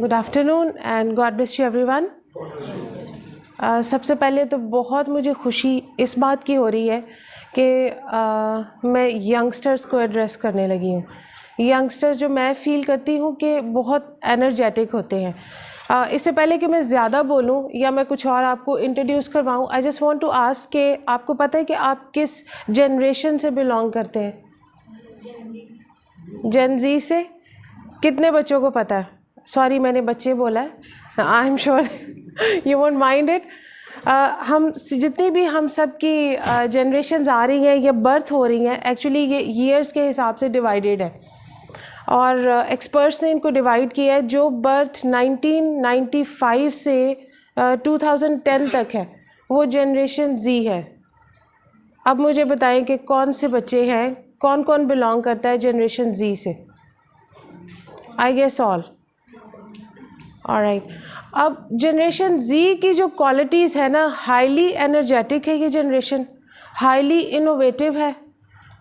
Good afternoon and God bless you everyone. सबसे पहले तो बहुत मुझे खुशी इस बात की हो रही है कि मैं यंगस्टर्स को एड्रेस करने लगी हूँ। यंगस्टर्स जो मैं फ़ील करती हूँ कि बहुत एनर्जेटिक होते हैं। इससे पहले कि मैं ज़्यादा बोलूँ या मैं कुछ और आपको इंट्रोड्यूस करवाऊँ, I just want to ask कि आपको पता है कि आप किस जनरेशन से बिलोंग करते हैं? जेन ज़ी से। कितने बच्चों को पता है? सॉरी मैंने बच्चे बोला है, आई am sure you won't mind it. हम जितनी भी हम सब की जनरेशन्स आ रही हैं या बर्थ हो रही हैं, एक्चुअली ये ईयर्स के हिसाब से डिवाइडेड है और एक्सपर्ट्स ने इनको डिवाइड किया है। जो बर्थ 1995 से 2010 तक है वो जनरेशन जी है। अब मुझे बताएं कि कौन से बच्चे हैं, कौन कौन बिलोंग करता है जनरेशन जी से? I guess all right. अब जनरेशन जी की जो क्वालिटीज़ है ना, हाईली एनर्जेटिक है ये जनरेशन, हाईली इनोवेटिव है,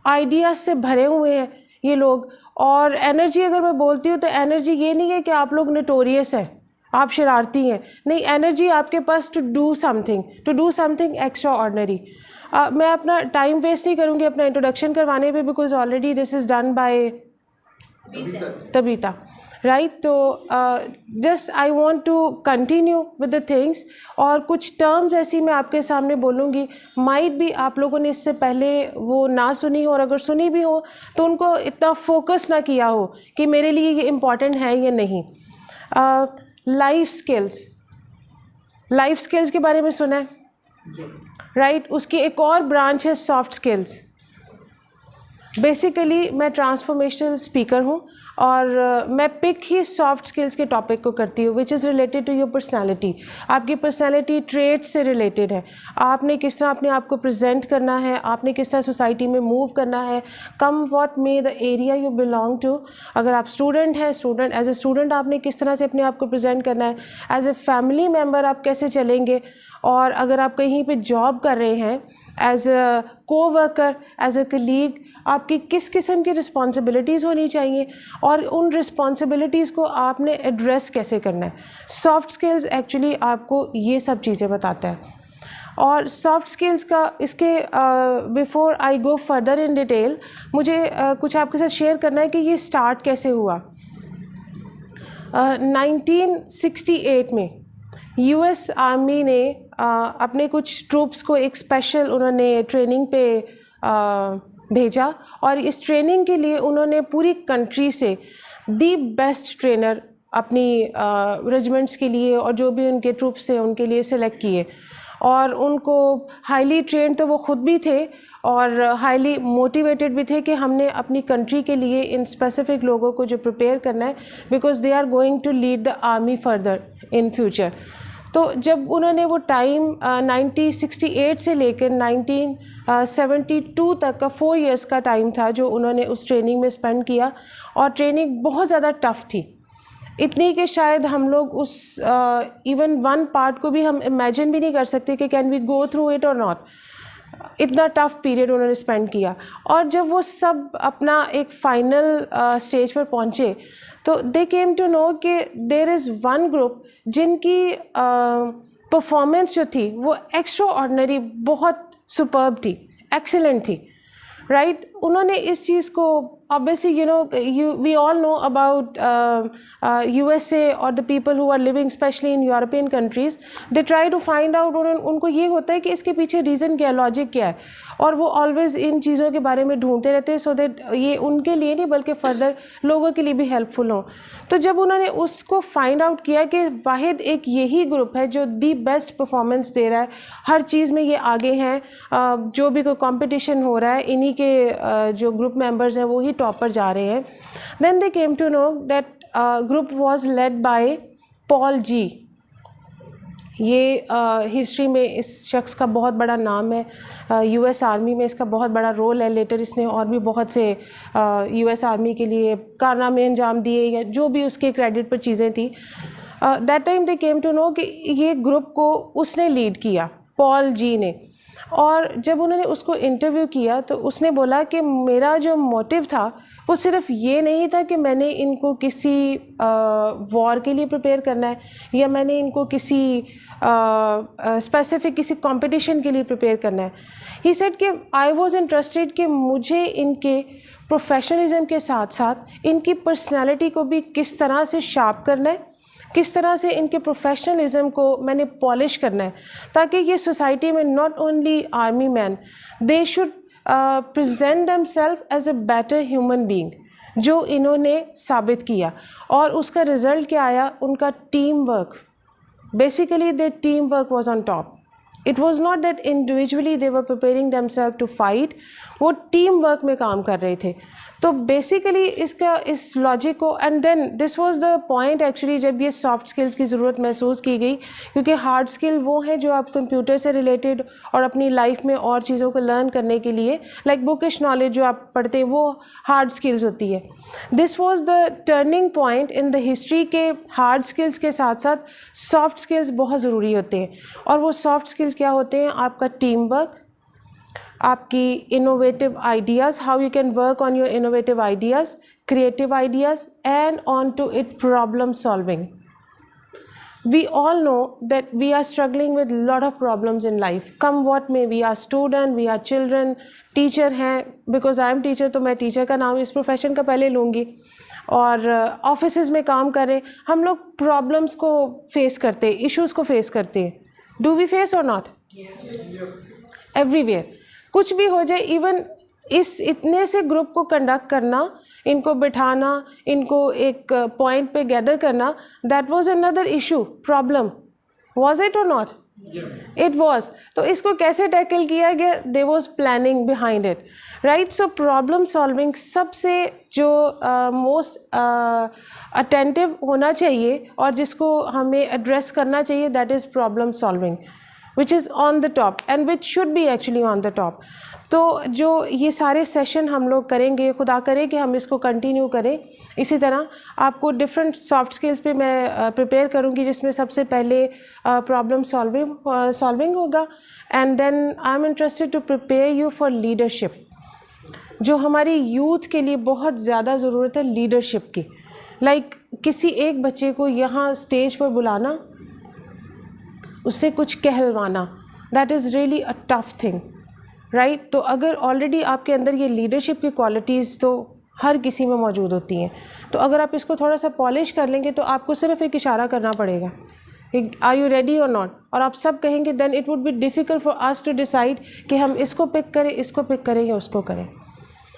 आइडियाज़ से भरे हुए हैं ये लोग। और एनर्जी अगर मैं बोलती हूँ तो एनर्जी ये नहीं है कि आप लोग नोटोरियस हैं, आप शरारती हैं, नहीं, एनर्जी आपके पास to do something extraordinary. मैं अपना टाइम वेस्ट नहीं करूँगी अपना इंट्रोडक्शन करवाने पे, because already this is done by Tabitha, right. तो just I want to continue with the things और कुछ टर्म्स ऐसी मैं आपके सामने बोलूँगी, माइट भी आप लोगों ने इससे पहले वो ना सुनी हो, और अगर सुनी भी हो तो उनको इतना फोकस ना किया हो कि मेरे लिए ये इम्पॉर्टेंट है या नहीं। लाइफ स्किल्स के बारे में सुना है, राइट। उसकी एक और ब्रांच है सॉफ्ट स्किल्स। बेसिकली मैं ट्रांसफॉर्मेशनल स्पीकर हूँ और मैं पिक ही सॉफ्ट स्किल्स के टॉपिक को करती हूँ, which is related to your personality. आपकी पर्सनैलिटी ट्रेट से रिलेटेड है। आपने किस तरह अपने आप को प्रेजेंट करना है, आपने किस तरह सोसाइटी में मूव करना है, come what may the area you belong to. अगर आप स्टूडेंट हैं, एज ए स्टूडेंट आपने किस तरह से अपने आप को प्रेजेंट करना है, एज ए फैमिली मेम्बर आप कैसे चलेंगे, और अगर आप कहीं पे जॉब कर रहे हैं as a co-worker, as a colleague, आपकी किस किस्म की रिस्पॉन्सिबिलिटीज़ होनी चाहिए और उन रिस्पॉन्सिबिलिटीज़ को आपने एड्रेस कैसे करना है। सॉफ्ट स्किल्स एक्चुअली आपको ये सब चीज़ें बताता है। और सॉफ्ट स्किल्स का इसके before I go further in detail, मुझे कुछ आपके साथ शेयर करना है कि ये स्टार्ट कैसे हुआ। 1968 में यूएस आर्मी ने अपने कुछ ट्रूप्स को एक स्पेशल उन्होंने ट्रेनिंग पे भेजा, और इस ट्रेनिंग के लिए उन्होंने पूरी कंट्री से दी बेस्ट ट्रेनर अपनी रेजिमेंट्स के लिए और जो भी उनके ट्रूप्स थे उनके लिए सेलेक्ट किए। और उनको हाईली ट्रेंड तो वो खुद भी थे और हाईली मोटिवेटेड भी थे कि हमने अपनी कंट्री के लिए इन स्पेसिफिक लोगों को जो प्रिपेयर करना है, because they are going to lead the army further in future. तो जब उन्होंने वो टाइम 1968 से लेकर 1972 तक का 4 इयर्स का टाइम था जो उन्होंने उस ट्रेनिंग में स्पेंड किया, और ट्रेनिंग बहुत ज़्यादा टफ़ थी, इतनी कि शायद हम लोग उस इवन वन पार्ट को भी हम इमेजिन भी नहीं कर सकते कि can we go through it और नॉट। इतना टफ पीरियड उन्होंने स्पेंड किया, और जब वो सब अपना एक फाइनल स्टेज पर पहुँचे तो दे केम टू नो कि देयर इज़ वन ग्रुप जिनकी परफॉर्मेंस जो थी वो एक्स्ट्रा ऑर्डिनरी, बहुत सुपर्ब थी, एक्सीलेंट थी, राइट। उन्होंने इस चीज़ को obviously we all know about USA or the people who are living especially in European countries, they try to find out, उनको ये होता है कि इसके पीछे रीज़न क्या है, लॉजिक क्या है, और वो ऑलवेज़ इन चीज़ों के बारे में ढूंढते रहते हैं, सो दैट ये उनके लिए नहीं बल्कि फर्दर लोगों के लिए भी हेल्पफुल हो। तो जब उन्होंने उसको फाइंड आउट किया कि वाहिद एक यही ग्रुप है जो दी बेस्ट परफॉर्मेंस दे रहा है, हर चीज़ में ये आगे हैं, जो भी कोई कॉम्पिटिशन हो रहा है इन्हीं के जो ग्रुप मेंबर्स हैं वो ही टॉप पर जा रहे हैं। Then they came to know that group was led by Paul ji. ये हिस्ट्री में इस शख्स का बहुत बड़ा नाम है, यूएस आर्मी में इसका बहुत बड़ा रोल है। लेटर इसने और भी बहुत से यूएस आर्मी के लिए कारनामे अंजाम दिए या जो भी उसके क्रेडिट पर चीज़ें थी। That time they came to know कि ये ग्रुप को उसने लीड किया, पॉल जी ने। और जब उन्होंने उसको इंटरव्यू किया तो उसने बोला कि मेरा जो मोटिव था वो सिर्फ ये नहीं था कि मैंने इनको किसी वॉर के लिए प्रिपेयर करना है या मैंने इनको किसी स्पेसिफिक किसी कंपटीशन के लिए प्रिपेयर करना है. ही सेड कि आई वाज इंटरेस्टेड कि मुझे इनके प्रोफेशनलिज्म के साथ साथ इनकी पर्सनालिटी को भी किस तरह से शार्प करना है, किस तरह से इनके प्रोफेशनलिज्म को मैंने पॉलिश करना है, ताकि ये सोसाइटी में not only army man, they should present themselves as a better human being, जो इन्होंने साबित किया. और उसका रिजल्ट क्या आया? उनका team work. Basically, their teamwork was on top. It was not that individually they were preparing themselves to fight. वो team work में काम कर रहे थे. तो basically इसका इस logic को and then this was the point actually जब ये soft skills की ज़रूरत महसूस की गई, क्योंकि hard skill वो है जो आप कंप्यूटर से related और अपनी life में और चीज़ों को learn करने के लिए like bookish knowledge जो आप पढ़ते हैं वो hard skills होती है. This was the turning point in the history के hard skills के साथ साथ soft skills बहुत ज़रूरी होते हैं. और वो soft skills क्या होते हैं? आपका team work, आपकी innovative ideas, how you can work on your innovative ideas, creative ideas and on to it problem solving. We all know that we are struggling with lot of problems in life. Come what may, we are student, we are children, teacher हैं, because I am teacher तो मैं teacher का नाम इस profession का पहले लूँगी. और offices में काम करें, हम लोग problems को face करते हैं, issues को face करते हैं. Do we face or not? Everywhere. कुछ भी हो जाए, इवन इस इतने से ग्रुप को कंडक्ट करना, इनको बिठाना, इनको एक पॉइंट पे गैदर करना, that was another issue, problem. Was it और नॉट? It was. तो इसको कैसे टैकल किया गया? There was planning behind it, right. So problem solving सबसे जो मोस्ट अटेंटिव होना चाहिए और जिसको हमें एड्रेस करना चाहिए, that is problem solving, which is on the top and which should be actually on the top. तो जो ये सारे सेशन हम लोग करेंगे, खुदा करे कि हम इसको कंटिन्यू करें. इसी तरह आपको डिफरेंट सॉफ्ट स्किल्स पे मैं प्रिपेयर करूँगी, जिसमें सबसे पहले प्रॉब्लम सॉल्विंग होगा. And then I am interested to prepare you for leadership, जो हमारी यूथ के लिए बहुत ज़्यादा ज़रूरत है लीडरशिप की. लाइक किसी एक बच्चे को यहाँ स्टेज पर बुलाना, उससे कुछ कहलवाना, that is really a tough thing, right. तो अगर ऑलरेडी आपके अंदर ये लीडरशिप की क्वालिटीज़ तो हर किसी में मौजूद होती हैं, तो अगर आप इसको थोड़ा सा पॉलिश कर लेंगे तो आपको सिर्फ एक इशारा करना पड़ेगा, आर यू रेडी और नॉट, और आप सब कहेंगे, then it would be difficult for us to decide कि हम इसको पिक करें, इसको पिक करें या उसको करें,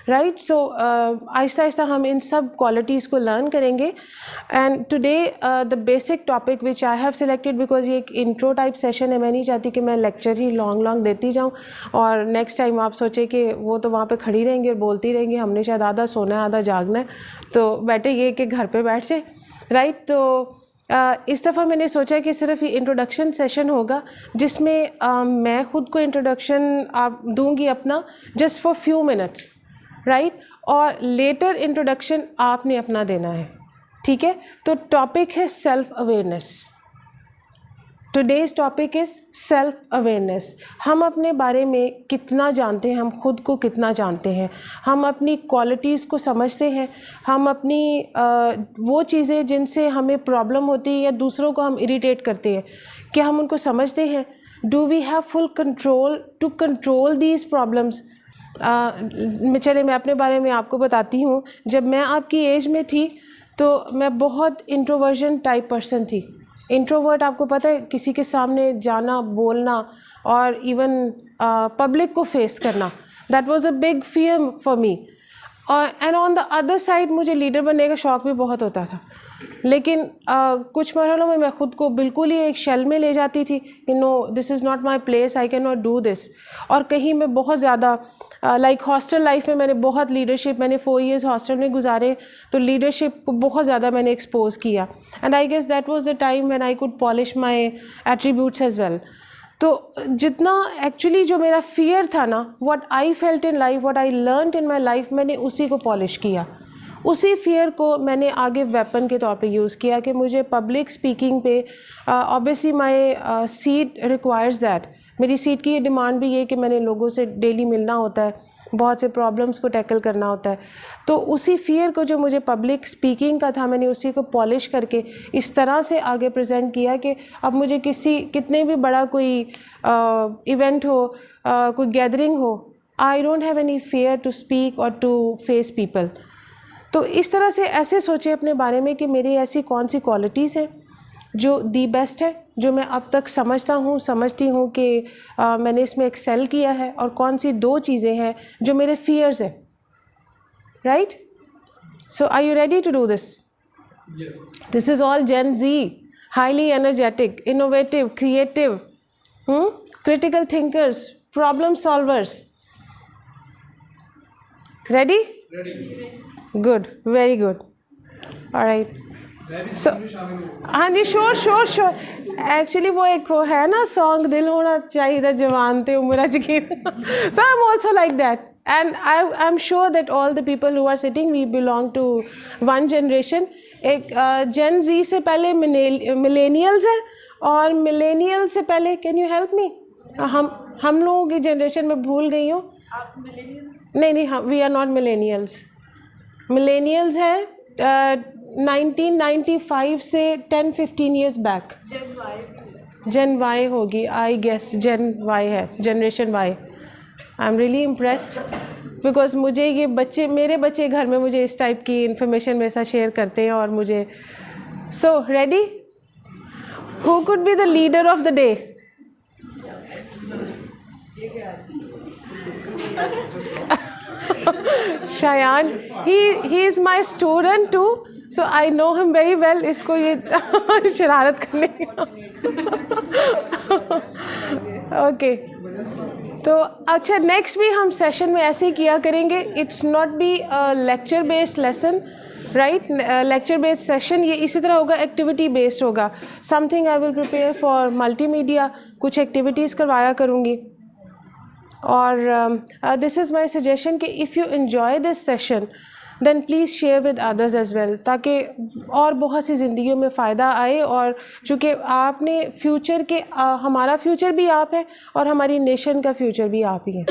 राइट. सो आहिस्ता आहिस्ता हम इन सब क्वालिटीज़ को लर्न करेंगे. And today the basic topic which I have selected, because ये एक इंट्रो टाइप सेशन है, मैं नहीं चाहती कि मैं लेक्चर ही लॉन्ग देती जाऊँ और नेक्स्ट टाइम आप सोचें कि वो तो वहाँ पे खड़ी रहेंगी और बोलती रहेंगी, हमने शायद आधा सोना है आधा जागना है, तो बेटे ये कि घर पे बैठ जाए, राइट. तो इस दफ़ा मैंने सोचा कि सिर्फ ये इंट्रोडक्शन सेशन होगा, जिसमें मैं ख़ुद को इंट्रोडक्शन आप दूँगी अपना just for few minutes, right. और लेटर इंट्रोडक्शन आपने अपना देना है, ठीक है. तो टॉपिक है self awareness. Today's topic is self awareness. हम अपने बारे में कितना जानते हैं, हम खुद को कितना जानते हैं, हम अपनी क्वालिटीज़ को समझते हैं, हम अपनी वो चीज़ें जिनसे हमें प्रॉब्लम होती है या दूसरों को हम इरिटेट करते हैं, क्या हम उनको समझते हैं? Do we have full control to control these problems? चले मैं अपने बारे में आपको बताती हूँ. जब मैं आपकी एज में थी तो मैं बहुत इंट्रोवर्जन टाइप पर्सन थी. इंट्रोवर्ट आपको पता है, किसी के सामने जाना, बोलना और इवन पब्लिक को फेस करना, that was a big fear for me. And on the other side मुझे लीडर बनने का शौक़ भी बहुत होता था, लेकिन कुछ मरहलों में मैं ख़ुद को बिल्कुल ही एक शेल में ले जाती थी कि no, this is not my place, I can not do this. और कहीं मैं बहुत ज़्यादा लाइक हॉस्टल लाइफ में मैंने बहुत लीडरशिप, मैंने 4 years हॉस्टल में गुजारे, तो लीडरशिप को बहुत ज़्यादा मैंने एक्सपोज किया. And I guess that was the time when I could polish my attributes as well. तो जितना एक्चुअली जो मेरा फियर था ना, what I felt in life, what I learned in my life, मैंने उसी को पॉलिश किया. उसी फियर को मैंने आगे वेपन के तौर पे यूज़ किया कि मुझे पब्लिक स्पीकिंग पे obviously my seat requires that मेरी सीट की ये डिमांड भी ये कि मैंने लोगों से डेली मिलना होता है, बहुत से प्रॉब्लम्स को टैकल करना होता है। तो उसी फियर को जो मुझे पब्लिक स्पीकिंग का था, मैंने उसी को पॉलिश करके इस तरह से आगे प्रेजेंट किया कि अब मुझे कितने भी बड़ा कोई इवेंट हो, कोई गैदरिंग हो, I don't have any fear to speak और टू फेस पीपल। तो इस तरह से ऐसे सोचे अपने बारे में कि मेरी ऐसी कौन सी क्वालिटीज़ हैं जो दी बेस्ट है, जो मैं अब तक समझती हूँ कि मैंने इसमें एक्सेल किया है, और कौन सी 2 चीज़ें हैं जो मेरे फियर्स हैं। Right? So are you ready to do this? This is all Gen Z, highly energetic, innovative, creative, critical thinkers, problem solvers. Ready? Good, very good, alright. So हाँ जी, श्योर। एक्चुअली वो एक वो है ना सॉन्ग, दिल होना चाहिए जवान ते उम्र यकीन। So I am also like that, and I am sure that all the people who are sitting, we belong to one generation. एक जेन जी से पहले मिलेनियल्स है, और मिलेनियल से पहले, कैन यू हेल्प मी, हम लोगों की जनरेशन में भूल गई हूँ। नहीं, we are not millennials. Millennials है 1995 से 10-15 ईयर्स बैक। जेन वाई होगी, आई गेस जेन वाई है, generation Y. I am really impressed, because मुझे ये बच्चे, मेरे बच्चे घर में मुझे इस टाइप की इंफॉर्मेशन मेरे साथ शेयर करते हैं, और मुझे so ready. Who could be the leader of the day? Shayan, he is my student too, so I know him very well. इसको ये शरारत करने का। ओके, तो अच्छा, नेक्स्ट भी हम सेशन में ऐसे ही किया करेंगे। It's not be lecture based lesson, right? Lecture based session ये इसी तरह होगा, एक्टिविटी बेस्ड होगा। Something I will prepare for multimedia, कुछ एक्टिविटीज़ करवाया करूँगी। और दिस इज़ माई सजेशन कि if you enjoy this session then please share with others as well, ताकि और बहुत सी ज़िंदगियों में फ़ायदा आए। और चूँकि आपने फ्यूचर के हमारा फ्यूचर भी आप है, और हमारी नेशन का फ्यूचर भी आप ही है।